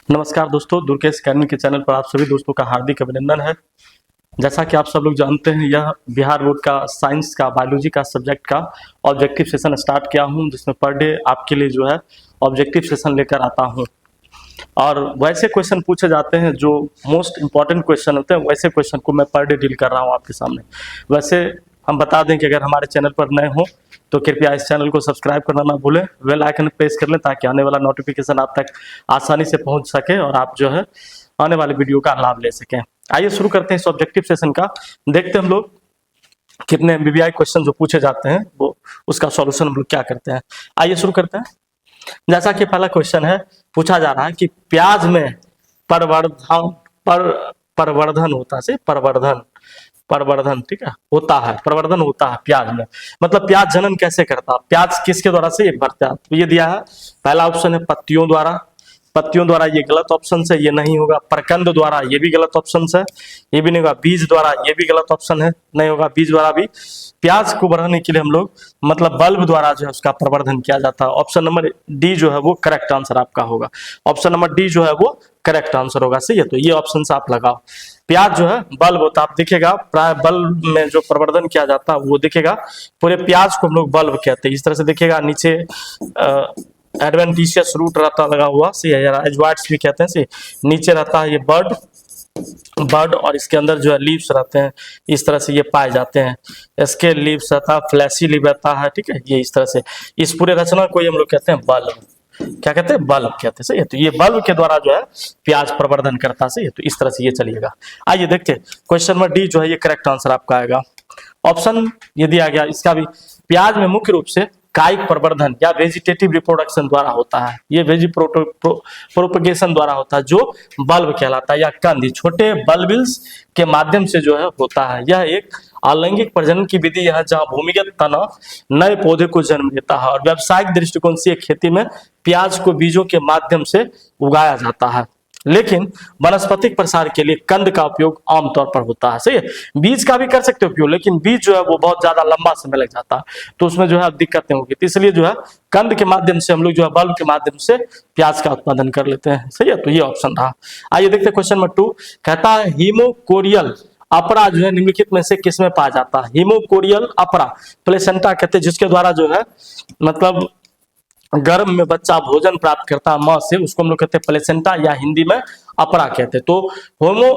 नमस्कार दोस्तों, दुर्गेश अकेडमी के चैनल पर आप सभी दोस्तों का हार्दिक अभिनंदन है। जैसा कि आप सब लोग जानते हैं, यह बिहार बोर्ड का साइंस का बायोलॉजी का सब्जेक्ट का ऑब्जेक्टिव सेशन स्टार्ट किया हूं, जिसमें पर डे आपके लिए जो है ऑब्जेक्टिव सेशन लेकर आता हूं। और वैसे क्वेश्चन पूछे जाते हैं जो मोस्ट इंपॉर्टेंट क्वेश्चन होते हैं, वैसे क्वेश्चन को मैं पर डे डील कर रहा हूँ आपके सामने। वैसे हम बता दें कि अगर हमारे चैनल पर नए हो तो कृपया इस चैनल को सब्सक्राइब करना ना भूलें, बेल आइकन प्रेस कर लें ताकि आने वाला नोटिफिकेशन आप तक आसानी से पहुंच सके और आप जो है आने वाले वीडियो का लाभ ले सकें। आइए शुरू करते हैं इस ऑब्जेक्टिव सेशन का। देखते हैं हम लोग कितने एमबीबीआई क्वेश्चन जो पूछे जाते हैं वो उसका सॉल्यूशन हम लोग क्या करते हैं। आइए शुरू करते हैं। जैसा कि पहला क्वेश्चन है, पूछा जा रहा है कि प्याज में परवर्धन होता है, परवर्धन ठीक है, होता है, प्रवर्धन होता है प्याज में। मतलब प्याज जनन कैसे करता है, प्याज किसके द्वारा से ये बढ़ता है। तो ये दिया है, पहला ऑप्शन है पत्तियों द्वारा, ये गलत ऑप्शन है, ये नहीं होगा। प्रकंद द्वारा, ये भी गलत ऑप्शन है, ये भी नहीं होगा। बीज द्वारा, ये भी गलत ऑप्शन है, नहीं होगा। बीज द्वारा भी प्याज को बढ़ाने के लिए हम लोग मतलब बल्ब द्वारा जो है उसका प्रवर्धन किया जाता है। ऑप्शन नंबर डी जो है वो करेक्ट आंसर आपका होगा। ऑप्शन नंबर डी जो है वो करेक्ट आंसर होगा, सही है। तो ये ऑप्शन से आप लगाओ। प्याज जो है बल्ब होता है, आप दिखेगा प्राय बल्ब में जो प्रवर्धन किया जाता है वो दिखेगा। पूरे प्याज को हम लोग बल्ब कहते हैं। इस तरह से दिखेगा, नीचे एडवेंटिशियस रूट रहता लगा हुआ, सी है, एजवाइट्स भी कहते हैं, सी नीचे रहता है ये बर्ड और इसके अंदर जो है लीव्स रहते हैं, इस तरह से ये पाए जाते हैं। इसके लीव्स रहता है, फ्लैशी लीव रहता है, ठीक है। ये इस तरह से इस पूरे रचना को हम लोग कहते हैं बल्ब। क्या कहते हैं? बल्ब कहते हैं, सही है। तो ये बल्ब के द्वारा जो है प्याज प्रवर्धन करता है, सही है। तो इस तरह से ये चलिएगा। आइए देखते हैं क्वेश्चन नंबर डी जो है ये करेक्ट आंसर आपका आएगा। ऑप्शन ये दिया गया, इसका भी प्याज में मुख्य रूप से कायिक प्रवर्धन या वेजिटेटिव रिप्रोडक्शन द्वारा होता है। ये प्रोपगेशन द्वारा होता है, जो बल्ब कहलाता है या कंद, छोटे बल्बिल्स के माध्यम से जो है होता है। यह एक अलैंगिक प्रजनन की विधि है जहां भूमिगत तना नए पौधे को जन्म देता है और व्यावसायिक दृष्टिकोण से खेती में प्याज को बीजों के माध्यम से उगाया जाता है। लेकिन वनस्पतिक प्रसार के लिए कंद का उपयोग आमतौर पर होता है, सही है। बीज का भी कर सकते हो उपयोग, लेकिन बीज जो है वो बहुत ज्यादा लंबा समय लग जाता है, तो उसमें जो है दिक्कतें होगी। तो इसलिए जो है कंद के माध्यम से हम लोग जो है बल्ब के माध्यम से प्याज का उत्पादन कर लेते हैं, सही है। तो ये ऑप्शन रहा। आइए देखते हैं क्वेश्चन नंबर 2। कहता है हीमोकोरियल अपरा जो है निम्नलिखित में से किसमें पाया जाता है। हीमोकोरियल अपरा प्लेसेंटा कहते हैं, जिसके द्वारा जो है मतलब गर्भ में बच्चा भोजन प्राप्त करता है मां से, उसको हम लोग कहते हैं प्लेसेंटा या हिंदी में अपरा कहते हैं। तो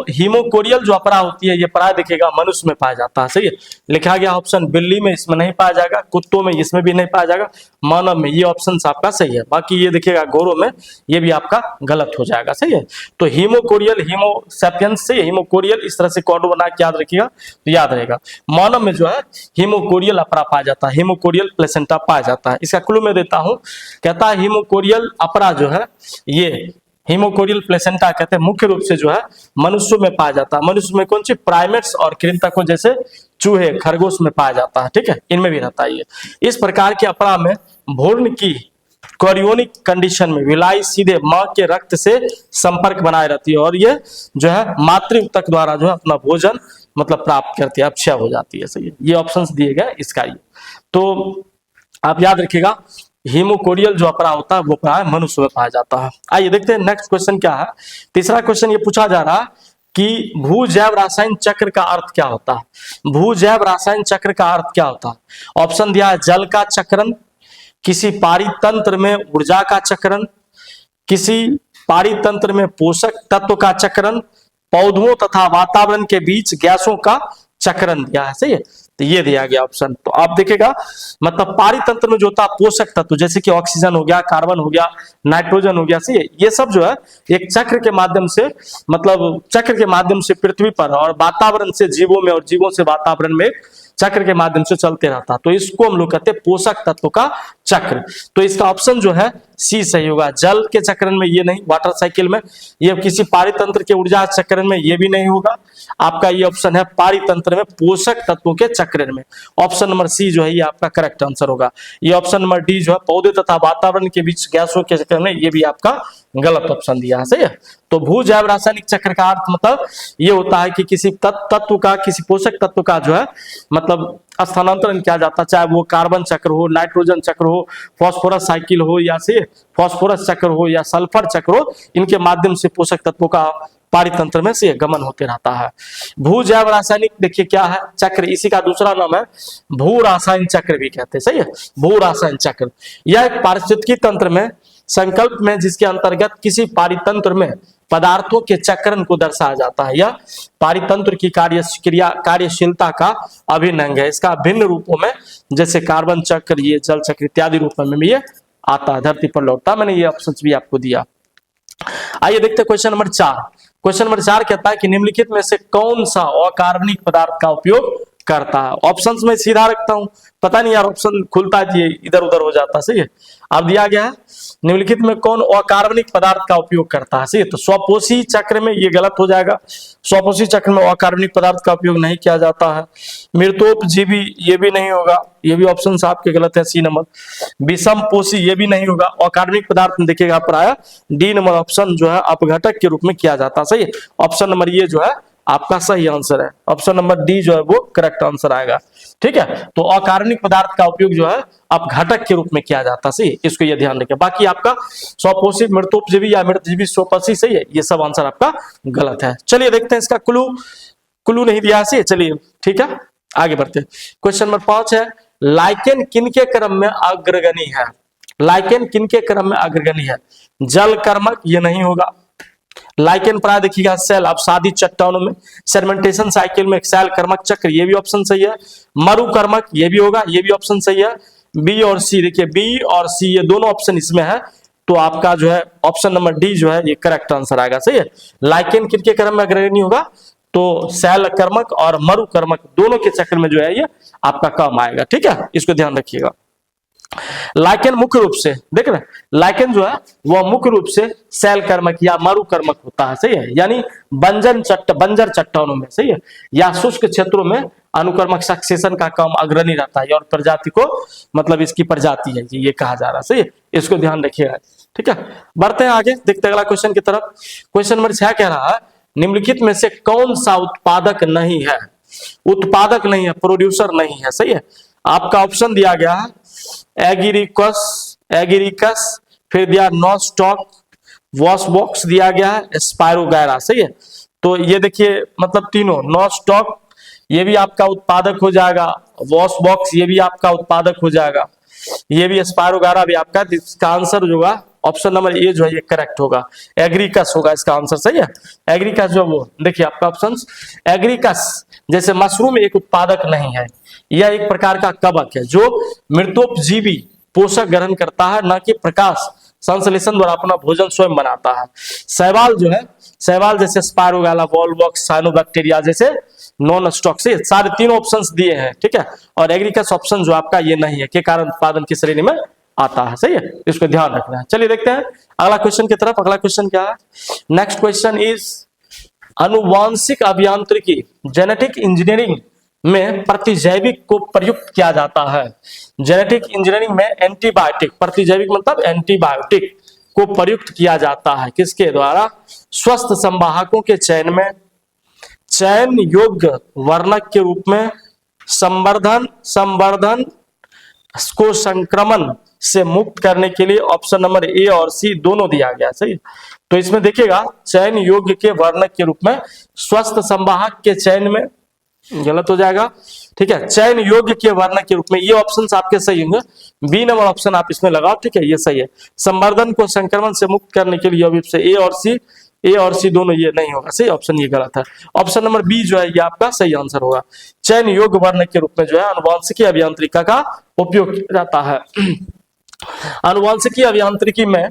हीमोकोरियल जो अपरा होती है ये प्राय दिखेगा मनुष्य में पाया जाता है, सही है। लिखा गया ऑप्शन बिल्ली में इसमें नहीं पाया जाएगा, कुत्तों में इसमें भी नहीं पाया जाएगा, मानव में। ये ऑप्शन आपका सही है। बाकी ये दिखेगा गोरों में, ये भी आपका गलत हो जाएगा, सही है। तो हीमोकोरियल, हीमोसैपियंस से हीमोकोरियल, इस तरह से कॉर्डो बना के याद रखिएगा तो याद रहेगा। मानव में जो है हीमोकोरियल अपरा पाया जाता है, हीमोकोरियल प्लेसेंटा पाया जाता है। इसका क्लू मैं देता हूं। कहता है हीमोकोरियल अपरा जो है ये हीमोकोरियल प्लेसेंटा कहते हैं, मुख्य रूप से जो है मनुष्यों में पाया जाता है। मनुष्य में कौन सी? प्राइमेट्स और कृंतकों जैसे चूहे, खरगोश में पाया जाता है, ठीक है, इनमें भी रहता है ये। इस प्रकार के अपरा में भ्रूण की कोरियोनिक कंडीशन में विलाई सीधे मां के रक्त से संपर्क बनाए रहती है और ये जो है मातृ ऊतक द्वारा जो है अपना भोजन मतलब प्राप्त करती है, अपक्षय हो जाती है, सही है। ये ऑप्शन दिए गए इसका। ये तो आप याद रखिएगा, हीमोकोरियल जो अपरा होता है वो प्राय मनुष्य में पाया जाता है। आइए देखते हैं नेक्स्ट क्वेश्चन क्या है। तीसरा क्वेश्चन ये पूछा जा रहा है कि भूजैव रासायन चक्र का अर्थ क्या होता है। भूजैव रासायन चक्र का अर्थ क्या होता है। ऑप्शन दिया है जल का चक्रण, किसी पारितंत्र में ऊर्जा का चक्रण, किसी पारितंत्र में पोषक तत्व का चक्रण, पौधों तथा वातावरण के बीच गैसों का चक्रण दिया है, सही है। तो ये दिया गया ऑप्शन। तो आप देखेगा मतलब पारितंत्र में जो होता है पोषक तत्व जैसे कि ऑक्सीजन हो गया, कार्बन हो गया, नाइट्रोजन हो गया, सही है। ये सब जो है एक चक्र के माध्यम से मतलब चक्र के माध्यम से पृथ्वी पर और वातावरण से जीवों में और जीवों से वातावरण में चक्र के माध्यम से चलते रहता, तो इसको हम लोग कहते हैं पोषक तत्व का चक्र। तो इसका ऑप्शन जो है सी सही होगा। जल के चक्रण में ये नहीं, वाटर साइकिल में, ये किसी पारितंत्र के ऊर्जा चक्रण में ये भी नहीं होगा। आपका ये ऑप्शन है पारितंत्र में पोषक तत्वों के चक्रण में। ऑप्शन नंबर सी जो है ये आपका करेक्ट आंसर होगा। ये ऑप्शन नंबर डी जो है पौधे तथा वातावरण के बीच गैसों के चक्र में, ये भी आपका गलत ऑप्शन दिया है, सही है। तो भूजैव रासायनिक चक्र का अर्थ मतलब ये होता है कि किसी तत्व का, किसी पोषक तत्व का जो है मतलब स्थानांतरण किया जाता है, चाहे वो कार्बन चक्र हो, नाइट्रोजन चक्र हो, फास्फोरस साइकिल हो, या से फास्फोरस चक्र हो, या सल्फर चक्र हो, इनके माध्यम से पोषक तत्वों का पारितंत्र में से गमन होते रहता है। भू जैव रासायनिक देखिए क्या है, चक्र, इसी का दूसरा नाम है भू रासायन चक्र भी कहते हैं, सही है, भू रासायन चक्र। यह एक पारिस्थितिकी तंत्र में संकल्प में जिसके अंतर्गत किसी पारितंत्र में पदार्थों के चक्रण को दर्शाया जाता है। यह पारितंत्र की कार्यशीलता का अभिन्न अंग है। इसका भिन्न रूपों में जैसे कार्बन चक्र, ये जल चक्र इत्यादि रूपों में भी ये आता है, धरती पर लौटता है। मैंने ये ऑप्शन भी आपको दिया। आइए देखते हैं क्वेश्चन नंबर 4। क्वेश्चन नंबर 4 कहता है कि निम्नलिखित में से कौन सा अकार्बनिक पदार्थ का उपयोग करता है। ऑप्शंस में सीधा रखता हूं, पता नहीं यार ऑप्शन खुलता है इधर उधर हो जाता है, सही है। अब दिया गया है निम्नलिखित में कौन अकार्बनिक पदार्थ का उपयोग करता है, सही है। तो स्वपोषी चक्र में ये गलत हो जाएगा, स्वपोषी चक्र में अकार्बनिक पदार्थ का उपयोग नहीं किया जाता है। मृतोपजीवी ये भी नहीं होगा, ये भी ऑप्शन आपके गलत है, सी नंबर। विषम पोषी ये भी नहीं होगा। अकार्बनिक पदार्थ में देखिएगा पर आया डी नंबर ऑप्शन जो है अपघटक के रूप में किया जाता है, सही है। ऑप्शन नंबर ये जो है आपका सही आंसर है, ऑप्शन नंबर डी जो है वो करेक्ट आंसर आएगा, ठीक है। तो अकार्बनिक पदार्थ का उपयोग जो है अपघटक के रूप में किया जाता है, सही, इसको ये ध्यान रखें। बाकी आपका स्वपोषी, मृतोपजीवी या मृतजीवी स्वपोषी, सही है, ये सब आंसर आपका गलत है। चलिए देखते हैं इसका क्लू नहीं दिया, सही है, चलिए ठीक है आगे बढ़ते हैं। क्वेश्चन नंबर 5 है लाइकेन किनके क्रम में अग्रगणी है। लाइकेन किनके क्रम में अग्रगणी है। जल कर्मक ये नहीं होगा। लाइकेन प्राय देखिएगा सेल अपसादी चट्टानों में, सेडिमेंटेशन साइकिल में सेल कर्मक चक्र, ये भी ऑप्शन सही है। मरुकर्मक ये भी होगा, ये भी ऑप्शन सही है। बी और सी, देखिए बी और सी ये दोनों ऑप्शन इसमें है, तो आपका जो है ऑप्शन नंबर डी जो है ये करेक्ट आंसर आएगा, सही है। लाइकेन किनके क्रम में अग्रगणी होगा, तो सेल कर्मक और मरुकर्मक दोनों के चक्र में जो है ये आपका काम आएगा, ठीक है, इसको ध्यान रखिएगा। लाइकेन मुख्य रूप से देख रहे हैं, लाइकेन जो है वह मुख्य रूप से सेल कर्मक या मरुकर्मक होता है, सही है, यानी बंजर चट्टानों में, सही है, या शुष्क क्षेत्रों में अनुकर्मक सक्सेशन का काम अग्रणी रहता है और प्रजाति को मतलब इसकी प्रजाति है ये कहा जा रहा है, सही है, इसको ध्यान रखिएगा, ठीक है। बढ़ते हैं आगे, देखते हैं अगला क्वेश्चन की तरफ। क्वेश्चन नंबर 6 कह रहा है निम्नलिखित में से कौन सा उत्पादक नहीं है। उत्पादक नहीं है, प्रोड्यूसर नहीं है, सही है। आपका ऑप्शन दिया गया है एगिरिकस, फिर दिया नॉस्टॉक, वॉशबॉक्स दिया गया है, स्पायरोगैरा, सही है। तो ये देखिए मतलब तीनों, नॉस्टॉक ये भी आपका उत्पादक हो जाएगा, वॉशबॉक्स ये भी आपका उत्पादक हो जाएगा, ये भी स्पायरोगैरा भी आपका, इसका आंसर जो होगा ऑप्शन नंबर ए जो है ये करेक्ट होगा, एग्रीकस होगा इसका आंसर, सही है। एग्रीकस जो वो देखिए आपका ऑप्शन एग्रीकस जैसे मशरूम एक उत्पादक नहीं है, यह एक प्रकार का कवक है जो मृतोपजीवी पोषक ग्रहण करता है, न कि प्रकाश संश्लेषण द्वारा अपना भोजन स्वयं बनाता है। शैवाल जो है, शैवाल जैसे स्पायरोगैरा, वॉलवॉक्स, साइनोबैक्टीरिया जैसे नॉन स्टॉक, से सारे तीन ऑप्शंस दिए हैं, ठीक है। और एग्रीकस ऑप्शन जो आपका ये नहीं है, के कारण उत्पादन की श्रेणी में आता है, सही है, इसको ध्यान रखना है। चलिए देखते हैं अगला क्वेश्चन की तरफ। अगला क्वेश्चन क्या है, नेक्स्ट क्वेश्चन इज अनुवांशिक अभियांत्रिकी, जेनेटिक इंजीनियरिंग में प्रतिजैविक को प्रयुक्त किया जाता है। जेनेटिक इंजीनियरिंग में एंटीबायोटिक, प्रतिजैविक मतलब एंटीबायोटिक को प्रयुक्त किया जाता है, किसके द्वारा, स्वस्थ संवाहकों के चयन में, चयन योग्य वर्णक के रूप में, संवर्धन को संक्रमण से मुक्त करने के लिए। ऑप्शन नंबर ए और सी दोनों दिया गया, सही। तो इसमें देखिएगा चयन योग्य के वर्णक के रूप में, स्वस्थ संवाहक के चयन में गलत हो जाएगा, ठीक है, चयन योग्य के वर्णक के रूप में, ये ऑप्शंस आपके सही होंगे। बी नंबर ऑप्शन आप इसमें लगाओ, ठीक है, ये सही है। संवर्धन को संक्रमण से मुक्त करने के लिए अभी से ए और सी दोनों ये नहीं होगा, सही, ऑप्शन ये गलत है। ऑप्शन नंबर बी जो है ये आपका सही आंसर होगा। चयन योग्य वर्णक के रूप में जो है अनुवांशिकी अभियांत्रिका का उपयोग किया जाता है। अनुवांशिकी अभियांत्रिकी में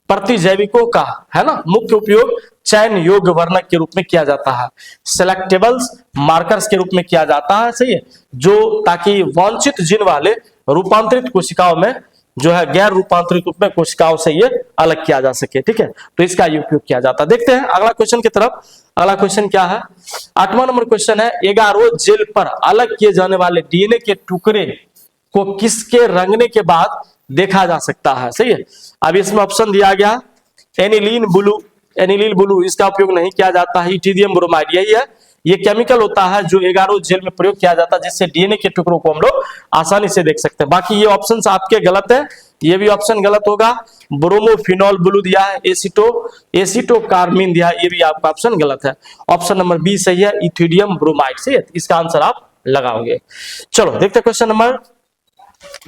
प्रतिजैविकों का है ना मुख्य उपयोग चयन योग्य वर्णक के रूप में किया जाता है, सेलेक्टेबल्स मार्कर्स के रूप में किया जाता है, सही है, जो ताकि वांछित जीन वाले रूपांतरित कोशिकाओं में जो है गैर रूपांतरित रूप में कोशिकाओं से ये अलग किया जा सके, ठीक है, तो इसका ये उपयोग किया जाता है। देखते हैं अगला क्वेश्चन की तरफ। अगला क्वेश्चन क्या है, 8वां नंबर क्वेश्चन है, एगारोज जेल पर अलग किए जाने वाले डीएनए के टुकड़े को किसके रंगने के बाद देखा जा सकता है, सही है। अब इसमें ऑप्शन दिया गया एनिलीन ब्लू, इसका उपयोग नहीं किया जाता है, इटिडियम ब्रोमाइड यही है, ये केमिकल होता है जो एगारो जेल में प्रयोग किया जाता है, जिससे डीएनए के टुकड़ों को हम लोग आसानी से देख सकते हैं। बाकी ये ऑप्शंस आपके गलत है, ये भी ऑप्शन गलत होगा। ब्रोमोफिनॉल ब्लू दिया है, एसिटो कार्मिन दिया है, ये भी आपका ऑप्शन गलत है। ऑप्शन नंबर बी सही है, इथिडियम ब्रोमाइड सही है, इसका आंसर आप लगाओगे। चलो देखते हैं क्वेश्चन नंबर,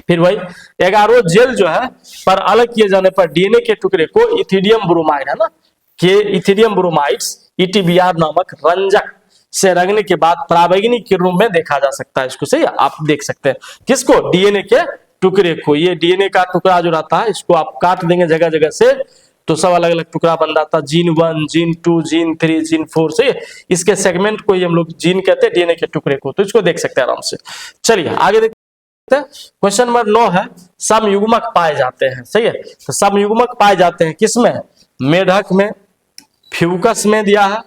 फिर वही एगारो जेल जो है पर अलग किए जाने पर डीएनए के टुकड़े को इथिडियम ब्रोमाइड है ना, कि इथिडियम ब्रोमाइड्स ईटीबीआर नामक रंजक से रंगने के बाद पराबैंगनी किरणों में देखा जा सकता है। इसको सही है, आप देख सकते हैं किसको, डीएनए के टुकड़े को। ये डीएनए का टुकड़ा जो रहता है इसको आप काट देंगे जगह जगह से तो सब अलग अलग टुकड़ा बन जाता है, जीन 1, जीन 2, जीन 3, जीन 4 से इसके सेगमेंट को ही हम लोग जीन कहते हैं, डीएनए के टुकड़े को। तो इसको देख सकते हैं आराम से। चलिए आगे देखते हैं, क्वेश्चन नंबर 9 है समयुग्मक पाए जाते हैं। सही है, तो समयुग्मक पाए जाते हैं किसमें, मेढक में, फ्यूकस में दिया है,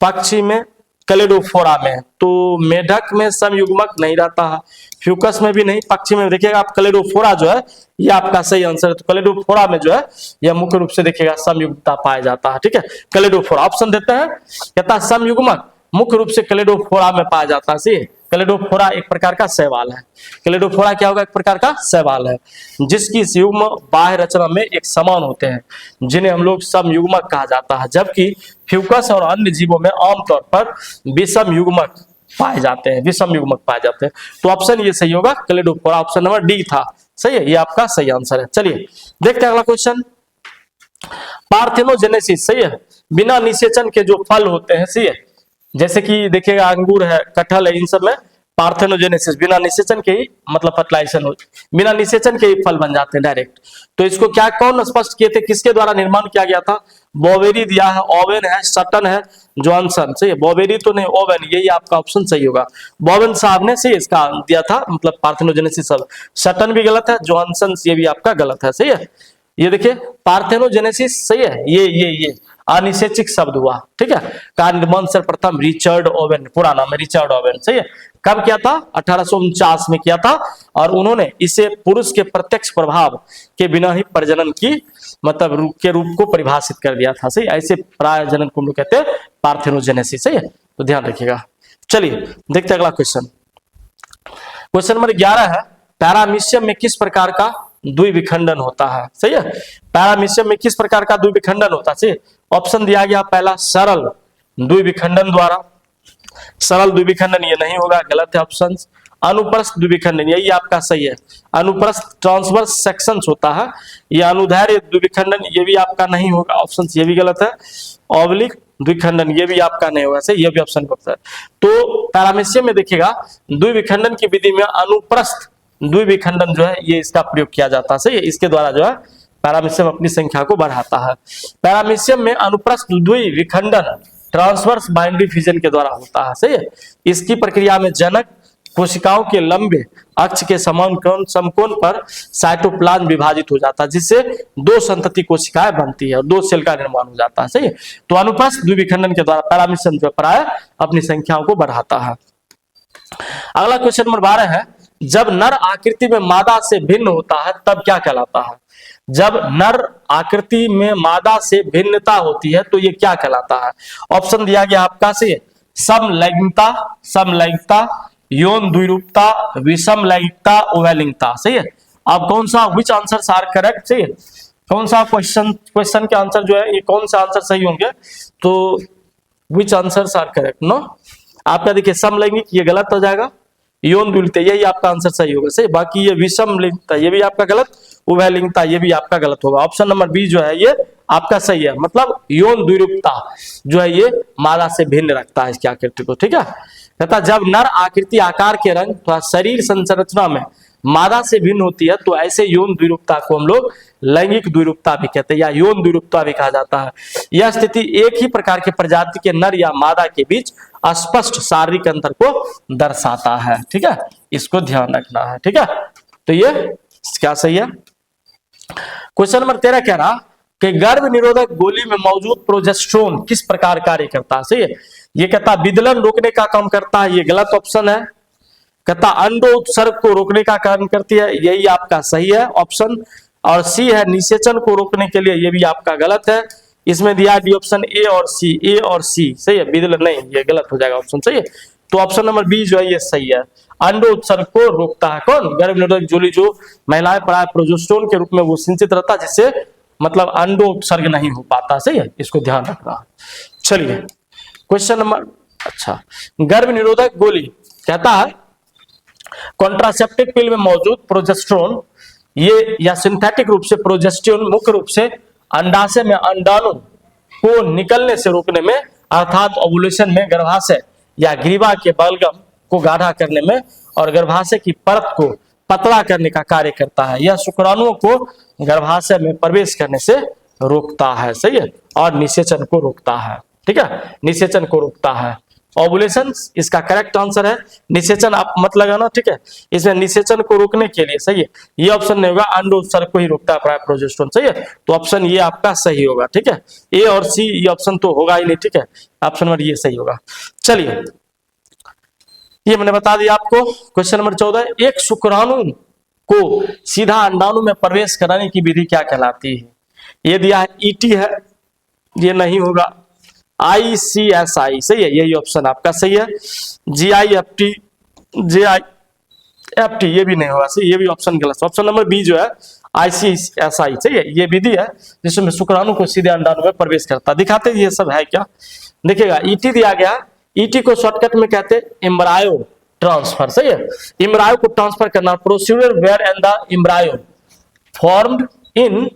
पक्षी में, क्लेडोफोरा में। तो मेढक में समयुग्मक नहीं रहता है, फ्यूकस में भी नहीं, पक्षी में देखिएगा आप क्लेडोफोरा जो है ये आपका सही आंसर है। तो क्लेडोफोरा में जो है यह मुख्य रूप से देखिएगा समयुग्मता पाया जाता है। ठीक है, क्लेडोफोरा ऑप्शन देते हैं, कहता है समयुग्मक मुख्य रूप से क्लेडोफोरा में पाया जाता है। सही, क्लेडोफोरा एक प्रकार का शैवाल है। क्लेडोफोरा क्या होगा, एक प्रकार का शैवाल है जिसकी युग्म बाह्य रचना में एक समान होते हैं, जिन्हें हम लोग समयुग्मक कहा जाता है। जबकि फ्यूकस और अन्य जीवों में आमतौर पर विषम युग्मक पाए जाते हैं, विषम युग्मक पाए जाते हैं। तो ऑप्शन ये सही होगा, क्लेडोफोरा ऑप्शन नंबर डी था। सही है, ये आपका सही आंसर है। चलिए देखते हैं अगला क्वेश्चन, पार्थेनोजेनेसिस। सही है, बिना निषेचन के जो फल होते हैं, सही है, जैसे कि देखिएगा अंगूर है, कटहल है, इन सब में पार्थेनोजेनेसिस बिना निषेचन के ही मतलब फर्टिलाइजेशन हो, बिना निषेचन के ही फल बन जाते हैं डायरेक्ट। तो इसको क्या कौन स्पष्ट किए थे, किसके द्वारा निर्माण किया गया था, बॉवेरी दिया है, ओवेन है, सटन है, जॉनसन। सही है, बॉवेरी तो नहीं, ओवेन, यही आपका ऑप्शन सही होगा। बॉवेन साहब ने सही इसका दिया था मतलब पार्थेनोजेनेसिस। सब सटन भी गलत है, जॉनसन ये भी आपका गलत है। सही है, ये देखिए पार्थेनोजेनेसिस सही है, ये अनिषेचिक शब्द हुआ। ठीक है, का निर्माण सर्वप्रथम रिचर्ड ओवेन, पूरा नाम है रिचर्ड ओवेन। सही है, कब किया था, 1849 में किया था, और उन्होंने इसे पुरुष के प्रत्यक्ष प्रभाव के बिना ही प्रजनन की मतलब के रूप को परिभाषित कर दिया था। सही, ऐसे प्रजनन को हम लोग कहते हैं पार्थेनोजेनेसिस। सही है, तो ध्यान रखिएगा। चलिए देखते हैं अगला क्वेश्चन, क्वेश्चन नंबर 11 है पैरामीशियम में किस प्रकार का द्विविखंडन होता है। सही है, पैरामीशियम में किस प्रकार का द्विविखंडन होता है। ऑप्शन दिया गया पहला सरल द्विविखंडन द्वारा, सरल द्विविखंडन ये नहीं होगा, गलत है ऑप्शन। अनुप्रस्थ द्विविखंडन यही आपका सही है, अनुप्रस्थ ट्रांसवर्स सेक्शंस होता है। ये अनुदैर्घ्य द्विविखंडन ये भी आपका नहीं होगा, ऑप्शन ये भी गलत है। ऑब्लिक द्विखंडन ये भी आपका नहीं होगा, सही, ये भी ऑप्शन गलत है। तो पैरामीशियम में देखिएगा द्विविखंडन की विधि में अनुप्रस्थ द्विविखंडन जो है ये इसका प्रयोग किया जाता है। सही है, इसके द्वारा जो है पैरामीशियम अपनी संख्या को बढ़ाता है। पैरामीशियम में अनुप्रस्थ द्विविखंडन ट्रांसवर्स बाइनरी फिजन के द्वारा होता है। सही है, इसकी प्रक्रिया में जनक कोशिकाओं के लंबे अक्ष के समान समकोण पर साइटोप्लाज्म विभाजित हो जाता है, जिससे 2 संतति कोशिकाएं बनती है और 2 सेल का निर्माण हो जाता है। सही है, तो अनुप्रस्थ द्विविखंडन के द्वारा पैरामीशियम जो प्राय अपनी संख्याओं को बढ़ाता है। अगला क्वेश्चन नंबर 12 है जब नर आकृति में मादा से भिन्न होता है तब क्या कहलाता है। जब नर आकृति में मादा से भिन्नता होती है तो ये क्या कहलाता है। ऑप्शन दिया गया आपका से समलैंगिकता, समलैंगिकता, यौन द्विरूपता, विषम लैंगिकता, उभयलिंगता। सही है, अब कौन सा विच आंसर आर करेक्ट। सही है, कौन सा क्वेश्चन के आंसर जो है ये कौन सा आंसर सही होंगे, तो which answer are correct no. आपका देखिए समलैंगिक ये गलत हो जाएगा, यौन द्विरूपता यही आपका आंसर सही होगा। सही, बाकी ये विषम लिंगता ये भी आपका गलत, उभयलिंगता ये भी आपका गलत होगा। ऑप्शन नंबर बी जो है ये आपका सही है, मतलब यौन द्विरूपता जो है ये मादा से भिन्न रखता है इसकी आकृति को। ठीक है, कहता जब नर आकृति आकार के रंग तो शरीर संरचना में मादा से भिन्न होती है तो ऐसे यौन द्विरूपता को हम लोग लैंगिक द्विरूपता भी कहते हैं या यौन द्विरूपता भी कहा जाता है। यह स्थिति एक ही प्रकार के प्रजाति के नर या मादा के बीच स्पष्ट शारीरिक अंतर को दर्शाता है। ठीक है, इसको ध्यान रखना है। ठीक है, तो ये क्या सही है। क्वेश्चन नंबर 13 कह रहा कि गर्भ निरोधक गोली में मौजूद प्रोजेस्टेरोन किस प्रकार कार्य करता है। सही है, ये कहता विदलन रोकने का काम करता है, ये गलत ऑप्शन है। कहता अंडो उत्सर्ग को रोकने का काम करती है, यही आपका सही है ऑप्शन। और सी है निषेचन को रोकने के लिए, ये भी आपका गलत है। इसमें दिया डी ऑप्शन ए और सी, ए और सी सही है, बिदल नहीं, ये गलत हो जाएगा ऑप्शन, सही है। तो ऑप्शन नंबर बी जो है ये सही है। अंडो उत्सर्ग को रोकता है कौन? गर्भ निरोधक झिल्ली जो महिलाएं प्राय प्रोजेस्टेरोन के रूप में वो सिंचित रहता है, जिससे मतलब अंडो उत्सर्ग नहीं हो पाता, सही है, इसको ध्यान रखना। चलिए क्वेश्चन नंबर, अच्छा, गर्भ निरोधक गोली कहता है कॉन्ट्रासेप्टिव पिल में मौजूद प्रोजेस्टेरोन ये या सिंथेटिक रूप से प्रोजेस्टेरोन मुख्य रूप से अंडाशय में अंडाणु को निकलने से रोकने में अर्थात ओवुलेशन में गर्भाशय या ग्रीवा के बलगम को गाढ़ा करने में और गर्भाशय की परत को पतला करने का कार्य करता है। यह शुक्राणुओं को गर्भाशय में प्रवेश करने से रोकता है, सही है, और निषेचन को रोकता है, ठीक है, निषेचन को रोकता है। ओवुलेशन इसका करेक्ट आंसर है, निषेचन आप मत लगाना, ठीक है, इसमें निषेचन को रोकने के लिए, सही है, ये ऑप्शन नहीं होगा, अंडो उत्सर्ग को ही रोकता है प्राय प्रोजेस्टेरोन, सही है, तो ऑप्शन ये आपका सही होगा, ठीक है, ए और सी ये ऑप्शन तो होगा ही नहीं, ठीक है, ऑप्शन नंबर ये सही होगा। चलिए ये मैंने बता दिया आपको। क्वेश्चन नंबर 14, एक शुक्राणु को सीधा अंडाणु में प्रवेश कराने की विधि क्या कहलाती है? ये दिया है ईटी है, ये नहीं होगा, ICSI सही है, यही ऑप्शन आपका सही है। GIFT, JIFT ये भी नहीं होगा, सही, ये भी ऑप्शन गलत। ऑप्शन नंबर बी जो है ICSI सही है, ये विधि है जिसमें शुक्राणु को सीधे अंडाणु में प्रवेश करता। दिखाते ये सब है क्या, देखिएगा ईटी दिया गया, ईटी को शॉर्टकट में कहते हैं एम्ब्रायो ट्रांसफर, सही है, एम्ब्रायो को ट्रांसफर करना, procedure where and the embryo formed in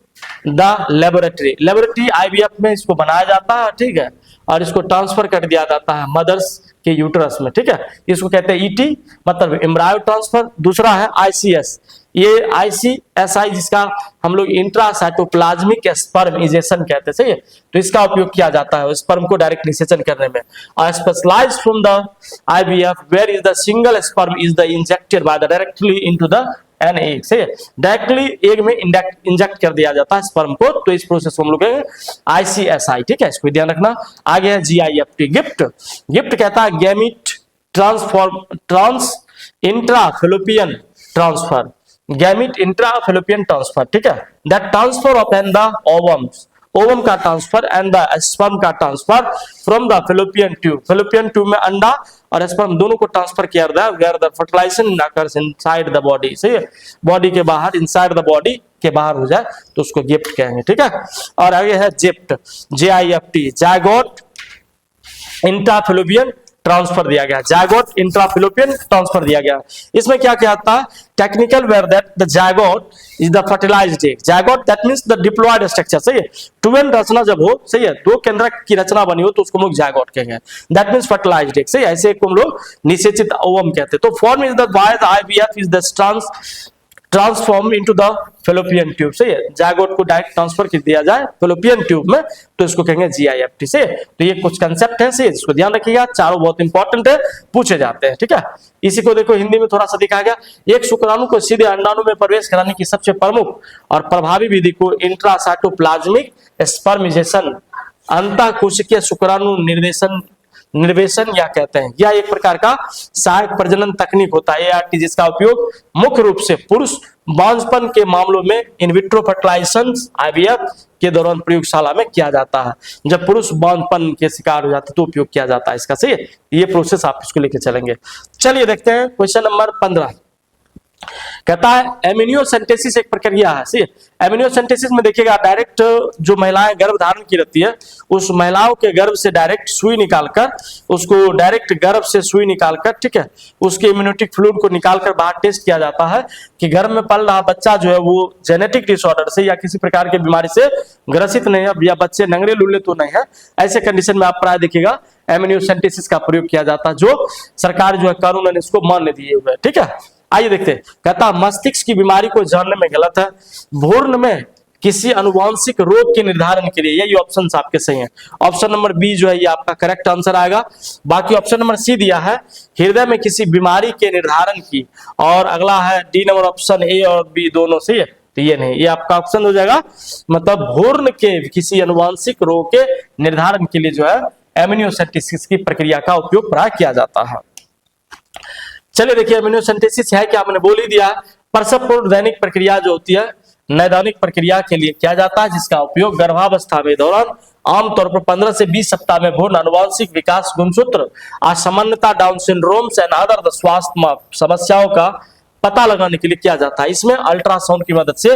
the laboratory IVF में इसको बनाया जाता है, ठीक है, और इसको ट्रांसफर कर दिया जाता है मदर्स के यूट्रस में, ठीक है, इसको कहते हैं ईटी मतलब एम्ब्रायो ट्रांसफर। दूसरा है ICS, ये ICSI जिसका हम लोग इंट्रासाइटोप्लाज्मिक स्पर्मिजेशन कहते हैं, सही है, तो इसका उपयोग किया जाता है स्पर्म को डायरेक्ट निषेचन करने में। और specialised from the IVF where is the single sperm is the injected by the directly into the an egg, सही है, डायरेक्टली एग में इंजेक्ट कर दिया जाता है स्पर्म को, तो इस प्रोसेस को हम लोग ICSI, ठीक है, इसको ध्यान रखना। आगे है GIFT, गिफ्ट कहता है gamete trans intrafallopian transfer, gamete intrafallopian transfer, ठीक है, that transfer of and the ovum का ट्रांसफर एंड द स्पर्म का transfer from the fallopian tube में अंडा और स्पर्म दोनों को ट्रांसफर किया जाता है where the fertilisation occurs inside the body, सही है, बॉडी के बाहर, इनसाइड द बॉडी के बाहर हो जाए तो उसको गिफ्ट कहेंगे, ठीक है। और आगे है जिप्ट, JIFT, जायगोट इंट्राफेलोपियन ट्रांसफर दिया गया, जायगोट इंट्राफेलोपियन ट्रांसफर दिया गया। इसमें क्या क्या आता है, technical where that the zygote is the fertilised egg, zygote that means the diploid structure, सही है, ट्विन रचना जब हो, सही है, दो केंद्रक की रचना बनी हो तो उसको हम लोग जायगोट कहेंगे, दैट मींस फर्टिलाइज्ड एग, सही है, ऐसे को हम लोग निषेचित ओवम कहते हैं। तो form is the by the IVF is the transform into the fallopian tube, सही है, जायगोट को डायरेक्ट ट्रांसफर कर दिया जाए फेलोपियन ट्यूब में तो इसको कहेंगे GIFT, से तो ये कुछ कंसेप्ट है, से इसको ध्यान रखिएगा, चारों बहुत इंपॉर्टेंट है, पूछे जाते हैं, ठीक है। इसी को देखो हिंदी में थोड़ा सा दिखाया गया, एक शुक्राणु को सीधे अंडाणु में प्रवेश कराने की सबसे प्रमुख और प्रभावी विधि को इंट्रासाइटोप्लाज्मिक स्पर्मिजेशन अंतःकोशिकीय शुक्राणु निर्वेशन या कहते हैं, यह एक प्रकार का सहायक प्रजनन तकनीक होता है ART, जिसका उपयोग मुख्य रूप से पुरुष बांझपन के मामलों में इन विट्रो फर्टिलाइजेशन IVF के दौरान प्रयोगशाला में किया जाता है, जब पुरुष बांझपन के शिकार हो जाते तो उपयोग किया जाता है इसका, सही है, ये प्रोसेस आप इसको लेके चलेंगे। चलिए देखते हैं क्वेश्चन नंबर 15, कहता है एमिनियोसेंटेसिस एक प्रक्रिया है, सही है, एमिनियोसेंटेसिस में देखिएगा डायरेक्ट जो महिलाएं गर्भ धारण की रहती है उस महिलाओं के गर्भ से डायरेक्ट सुई निकालकर, उसको डायरेक्ट गर्भ से सुई निकालकर, ठीक है, उसके इम्यूनिटिक फ्लूइड को निकालकर बाहर टेस्ट किया जाता है कि गर्भ में पल रहा बच्चा जो है वो जेनेटिक डिसऑर्डर से या किसी प्रकार की बीमारी से ग्रसित नहीं है या बच्चे नंगरे लूले तो नहीं है, ऐसे कंडीशन में आप प्राय देखिएगा एमिनियोसेंटेसिस का प्रयोग किया जाता है, जो सरकार जो है कानून इसको मान दिए हुए, ठीक है। आइए देखते हैं, कहता मस्तिष्क की बीमारी को जानने में गलत है, भ्रूण में किसी अनुवांशिक रोग के निर्धारण के लिए, यही ऑप्शन आपके सही हैं, ऑप्शन नंबर बी जो है ये आपका करेक्ट आंसर आएगा। बाकी ऑप्शन नंबर सी दिया है हृदय में किसी बीमारी के निर्धारण की, और अगला है डी नंबर ऑप्शन ए और बी दोनों सही है, तो ये नहीं, ये आपका ऑप्शन हो जाएगा, मतलब भ्रूण के किसी अनुवांशिक रोग के निर्धारण के लिए जो है एमिनियोसेंटेसिस की प्रक्रिया का उपयोग प्राय किया जाता है। चलिए देखिए एमिनियोसेंटेसिस है क्या, मैंने बोल ही दिया, प्रसवपूर्व दैनिक प्रक्रिया जो होती है नैदानिक प्रक्रिया के लिए किया जाता है, जिसका उपयोग गर्भावस्था में दौरान आमतौर पर 15 से 20 सप्ताह में भ्रूण आनुवंशिक विकास गुणसूत्र असामान्यता डाउन सिंड्रोम्स एंड अदर स्वास्थ्य समस्याओं का पता लगाने के लिए किया जाता है। इसमें अल्ट्रासाउंड की मदद से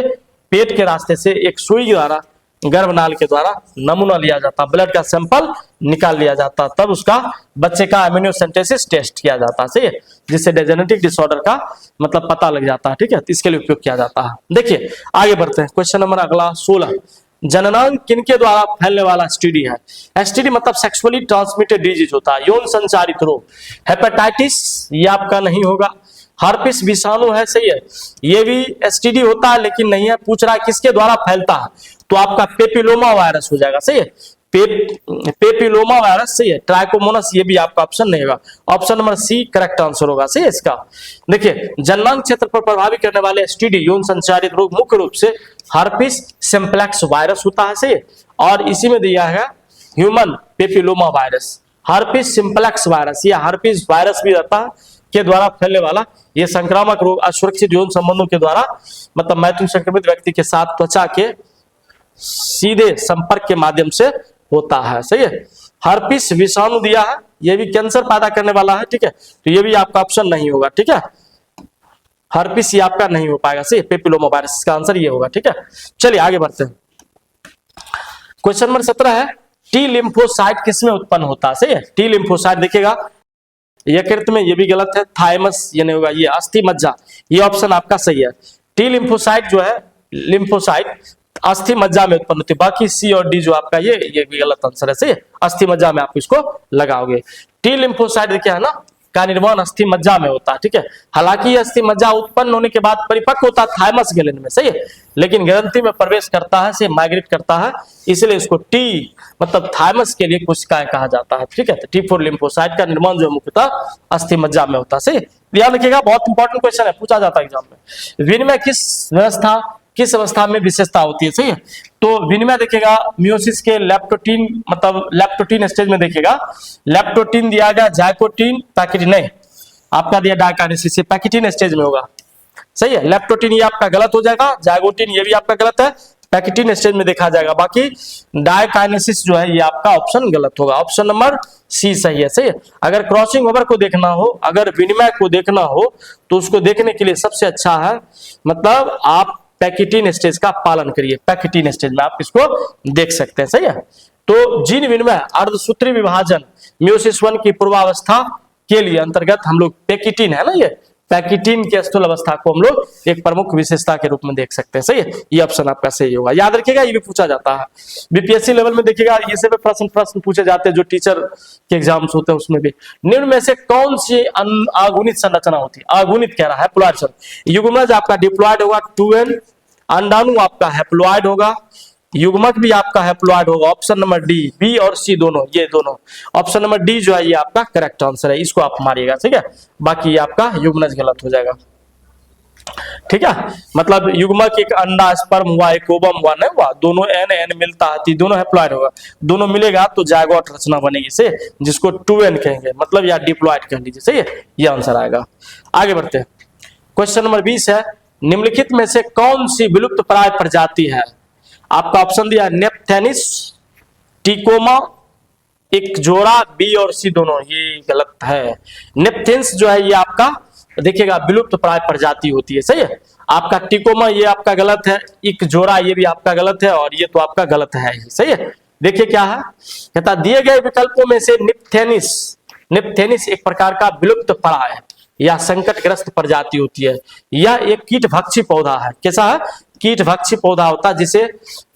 पेट के रास्ते से एक सुई द्वारा गर्भनाल के द्वारा नमूना लिया जाता, ब्लड का सैंपल निकाल लिया जाता, तब उसका बच्चे का इम्यूनोसेंटेसिस टेस्ट किया जाता, सही है, जिससे जेनेटिक डिसऑर्डर का मतलब पता लग जाता है। ठीक है, तो इसके लिए उपयोग किया जाता है। देखिए आगे बढ़ते हैं, क्वेश्चन नंबर अगला 16, जननांग किनके द्वारा फैलने वाला एसटीडी है? एसटीडी मतलब सेक्सुअली ट्रांसमिटेड डिजीज होता है, यौन संचारित रोग। हेपेटाइटिस ये आपका नहीं होगा, हर्पिस विषाणु है, सही है, ये भी एसटीडी होता है लेकिन नहीं है। पूछ रहा है किसके द्वारा फैलता है, तो आपका पेपिलोमा वायरस हो जाएगा, सही है, पेपिलोमा वायरस, सही है। ट्राइकोमोनास ये भी आपका ऑप्शन नहीं होगा, option number C correct answer होगा, सही है इसका। देखिए जननांग क्षेत्र पर प्रभावित करने वाले एसटीडी यौन संचारित रोग मुख्य रूप से हर्पिस सिंप्लेक्स वायरस होता है, सही है, और इसी में दिया है human papilloma virus, herpes simplex virus या हर्पिस वायरस भी रहता है के द्वारा फैलने वाला ये संक्रामक रोग असुरक्षित यौन संबंधों के द्वारा मतलब मैथुन संक्रमित व्यक्ति के साथ त्वचा के सीधे संपर्क के माध्यम से होता है, सही है। हर्पिस विषाणु दिया है, ये भी कैंसर पैदा करने वाला है, ठीक है, तो ये भी आपका ऑप्शन नहीं होगा, ठीक है, हर्पिस ये आपका नहीं हो पाएगा, सही, पेपिलोमा वायरस का आंसर ये होगा, ठीक है। चलिए आगे बढ़ते हैं, क्वेश्चन नंबर 17 है टी लिम्फोसाइट किसमें उत्पन्न होता है, सही है। टी लिम्फोसाइट देखिएगा यकृत में, ये भी गलत है, थाइमस ये नहीं होगा, ये अस्थि मज्जा, ये ऑप्शन आपका सही है। टी लिम्फोसाइट जो है, लिम्फोसाइट अस्थि मज्जा में उत्पन्न होती है, बाकी सी और डी जो आपका ये भी गलत आंसर है, सही है, अस्थि मज्जा में आप इसको लगाओगे। टी लिम्फोसाइट देखिए है ना का निर्माण अस्थि मज्जा में होता है, ठीक है, हालांकि ये अस्थि मज्जा उत्पन्न होने के बाद परिपक्व होता है थाइमस ग्लैंड में, सही है, लेकिन ग्रंथि में प्रवेश करता है, से माइग्रेट करता है, इसलिए इसको टी मतलब थाइमस के लिए कोशिकाएं कहा जाता है, ठीक है। तो टी फॉर लिम्फोसाइट का निर्माण जो मुख्यतः अस्थि मज्जा में होता है, सही। ध्यान रखिएगा, बहुत इंपॉर्टेंट क्वेश्चन है, पूछा जाता है एग्जाम में। विनिमय किस अवस्था में विशेषता होती है, सही है, तो विनिमय देखिएगा मियोसिस के लेप्टोटीन मतलब लेप्टोटीन स्टेज में देखिएगा, लेप्टोटीन दिया गया, जाइकोटीन, पैकेटिन नहीं, आपका दिया डायकाइनेसिस, पैकेटिन स्टेज में होगा, सही है। लेप्टोटीन ये आपका गलत हो जाएगा, जाइगोटीन ये भी आपका गलत है, पैकेटिन स्टेज में देखा जाएगा, बाकी डायकाइनेसिस जो है ये आपका ऑप्शन गलत होगा, ऑप्शन नंबर सी सही है, सही है। अगर क्रॉसिंग ओवर को देखना हो, अगर विनिमय को देखना हो, तो उसको देखने के लिए सबसे अच्छा है मतलब आप पैकेटिन स्टेज का पालन करिए, पैकेटिन स्टेज में आप इसको देख सकते हैं, सही है। तो जीन विनिमय अर्धसूत्री विभाजन मियोसिस 1 की पूर्वावस्था के लिए अंतर्गत हम लोग पैकेटिन है ना, ये पैकेटिन की स्थूल अवस्था को हम लोग एक प्रमुख विशेषता के रूप में देख सकते हैं, सही है, ये ऑप्शन आपका सही होगा। याद रखिएगा ये भी पूछा जाता है बीपीएससी लेवल में, देखिएगा ये से प्रश्न पूछे जाते हैं जो टीचर के एग्जाम्स होते हैं उसमें भी। निम्न में से कौन सी अगुणित संरचना होती है, अगुणित कह रहा है, हैप्लॉइड, युग्मज आपका डिप्लॉइड होगा 2n, अंडाणु आपका हैप्लॉइड होगा, युग्मक भी आपका हैप्लॉइड होगा, ऑप्शन नंबर डी, बी और सी दोनों, ये दोनों, ऑप्शन नंबर डी जो है ये आपका करेक्ट आंसर है, इसको आप मारिएगा, ठीक है, बाकी ये आपका युग्मज गलत हो जाएगा, ठीक है। मतलब युग्मक एक अंडा स्पर्म हुआ, एक ओवम हुआ, नहीं हुआ, दोनों एन मिलता है, दोनों हैप्लॉइड होगा, दोनों मिलेगा तो जायगोट रचना बनेगी, से जिसको 2n कहेंगे, मतलब या डिप्लॉइड कह लीजिए, सही है, ये आंसर आएगा। आगे बढ़ते हैं, क्वेश्चन नंबर 20 है निम्नलिखित में से कौन सी विलुप्त प्राय प्रजाति है? आपका ऑप्शन दिया नेपथेनिस, टिकोमा, एक जोड़ा, बी और सी दोनों, ये गलत है। नेपथेंस जो है ये आपका देखिएगा विलुप्त प्राय प्रजाति होती है, सही है। आपका टिकोमा ये आपका गलत है, एक जोड़ा ये भी आपका गलत है, और ये तो आपका गलत है ही, सही है। देखिए क्या है, कहता दिए गए विकल्पों में से निप्थेनिस एक प्रकार का विलुप्त प्राय या संकटग्रस्त प्रजाति होती है, यह एक कीटभक्षी पौधा है। कैसा है, कीटभक्षी पौधा होता है, जिसे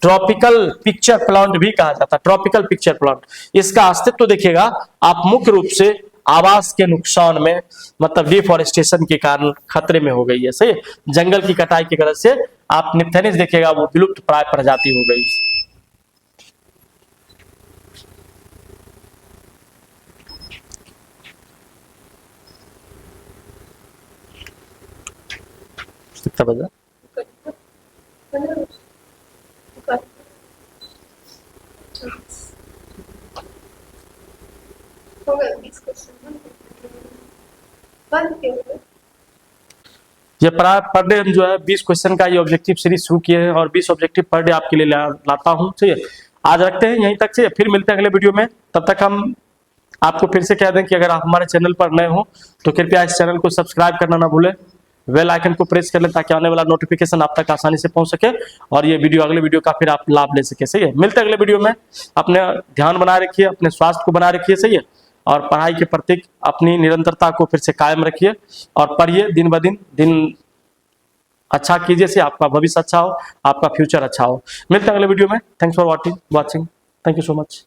ट्रॉपिकल पिक्चर प्लांट भी कहा जाता है, ट्रॉपिकल पिक्चर प्लांट। इसका अस्तित्व देखिएगा आप मुख्य रूप से आवास के नुकसान में मतलब डिफॉरेस्टेशन के कारण खतरे में हो गई है, सही है, जंगल की कटाई की वजह से आप निप्थेनिस देखिएगा वो विलुप्त प्राय प्रजाति हो गई। कितना बजा? ये पर डे हम जो है 20 क्वेश्चन का ये ऑब्जेक्टिव सीरीज शुरू किए हैं और 20 ऑब्जेक्टिव पर डे आपके लिए लाता हूं, ठीक है। आज रखते हैं यहीं तक से, फिर मिलते हैं अगले वीडियो में। तब तक हम आपको फिर से कह दें कि अगर आप हमारे चैनल पर नए हो तो कृपया इस चैनल को सब्सक्राइब करना ना भूलें, बेल आइकन को प्रेस कर लें ताकि आने वाला नोटिफिकेशन आप तक आसानी से पहुंच सके और ये वीडियो अगले वीडियो का फिर आप लाभ ले सके। सही है, मिलते हैं अगले वीडियो में। अपने ध्यान बनाए रखिए, अपने स्वास्थ्य को बनाए रखिए। सही है, और पढ़ाई के प्रति अपनी निरंतरता को फिर से कायम रखिए और पढ़िए, दिन ब दिन अच्छा कीजिए से आपका भविष्य अच्छा हो, आपका फ्यूचर अच्छा हो। मिलते हैं अगले वीडियो में। Thanks for watching. Thank you so much.